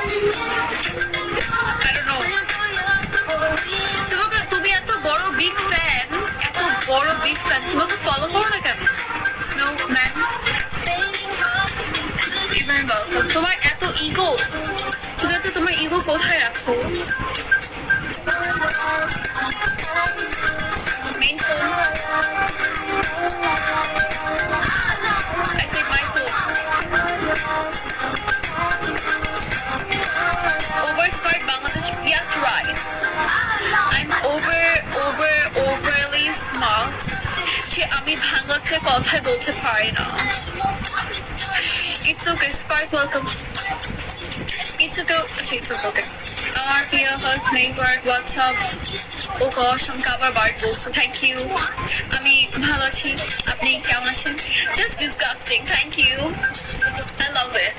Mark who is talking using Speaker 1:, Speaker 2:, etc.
Speaker 1: I don't know. তুমি এত বড় বিগ ফ্যান, এত বড় বিগ ফ্যান, তোমাকে ফলো করো না কেন? নো ম্যান, তোমার এত ইগো, তুমি তো তোমার ইগো কোথায় রাখো? Main phone, I said my phone. Overskirt Bangladesh, yes right. I'm overly smart. যে আমি বাংলাতে কথাই বলতে পারি না। It's okay, Spark, welcome. It's okay, okay. Our dear host, neighbor, what's up? Oh gosh, I'm cover bar so thank you. আমি ভালো আছি, আপনি কেমন আছেন? Just disgusting, thank you. I love it.